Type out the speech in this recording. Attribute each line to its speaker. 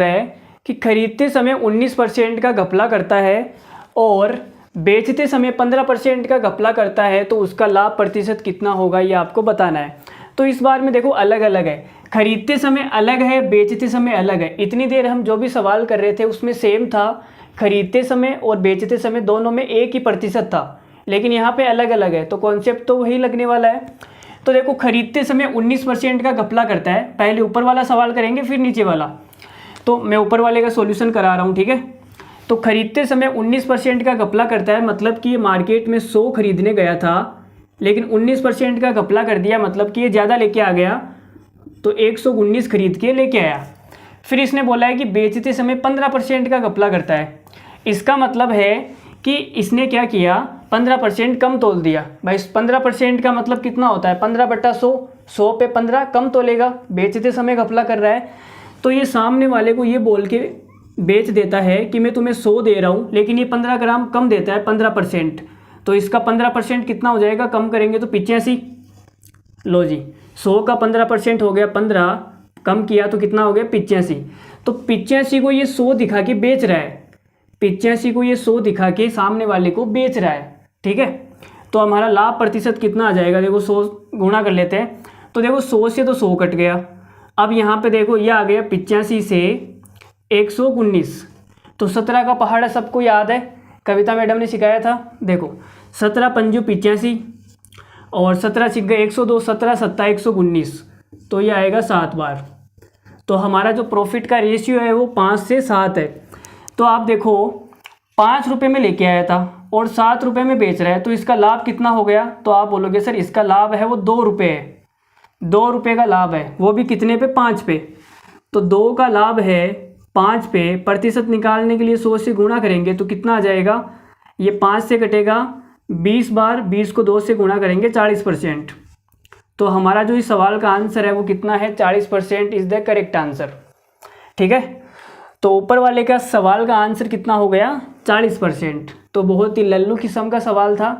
Speaker 1: है कि खरीदते समय 19% का घपला करता है और बेचते समय 15% का घपला करता है, तो उसका लाभ प्रतिशत कितना होगा ये आपको बताना है। तो इस बार में देखो अलग अलग है, खरीदते समय अलग है, बेचते समय अलग है। इतनी देर हम जो भी सवाल कर रहे थे उसमें सेम था, खरीदते समय और बेचते समय दोनों में एक ही प्रतिशत था, लेकिन यहाँ पे अलग अलग है, तो कॉन्सेप्ट तो वही लगने वाला है। तो देखो खरीदते समय 19% का घपला करता है, पहले ऊपर वाला सवाल करेंगे फिर नीचे वाला। तो मैं ऊपर वाले का सॉल्यूशन करा रहा हूँ, ठीक है। तो खरीदते समय 19% का घपला करता है, मतलब कि ये मार्केट में 100 खरीदने गया था लेकिन 19% का घपला कर दिया, मतलब कि ये ज़्यादा लेके आ गया, तो 119 खरीद के लेके आया। फिर इसने बोला है कि बेचते समय 15% का घपला करता है। इसका मतलब है कि इसने क्या किया, 15% कम तोल दिया। भाई 15% का मतलब कितना होता है, 15/100, 100 पे 15 कम तोलेगा, बेचते समय घपला कर रहा है। तो ये सामने वाले को ये बोल के बेच देता है कि मैं तुम्हें 100 दे रहा हूँ, लेकिन ये 15 ग्राम कम देता है, 15%। तो इसका 15% कितना हो जाएगा, कम करेंगे तो 85। लो जी, 100 का 15% हो गया 15, कम किया तो कितना हो गया 85। तो 85 को ये 100 दिखा के बेच रहा है, 85 को ये 100 दिखा के सामने वाले को बेच रहा है, ठीक है। तो हमारा लाभ प्रतिशत कितना आ जाएगा, देखो 100 गुणा कर लेते हैं। तो देखो 100 से तो 100 कट गया, अब यहाँ पे देखो ये आ गया 85 से 119, तो 17 का पहाड़ है, सबको याद है, कविता मैडम ने सिखाया था। देखो 17 पंजू 85 और 17 छिक गए 102, 17 सत्ता 119, तो ये आएगा 7 बार। तो हमारा जो प्रॉफिट का रेशियो है वो 5 से 7 है। तो आप देखो 5 रुपये में लेके आया था और 7 रुपये में बेच रहा है, तो इसका लाभ कितना हो गया। तो आप बोलोगे सर इसका लाभ है वो 2 रुपये है, 2 रुपये का लाभ है, वो भी कितने पे, 5 पे। तो 2 का लाभ है 5 पे, प्रतिशत निकालने के लिए 100 से गुणा करेंगे तो कितना आ जाएगा, ये 5 से कटेगा 20 बार, 20 को 2 से गुणा करेंगे 40%। तो हमारा जो इस सवाल का आंसर है वो कितना है, 40% इज द करेक्ट आंसर, ठीक है। तो ऊपर वाले का सवाल का आंसर कितना हो गया, 40%। तो बहुत ही लल्लू किस्म का सवाल था।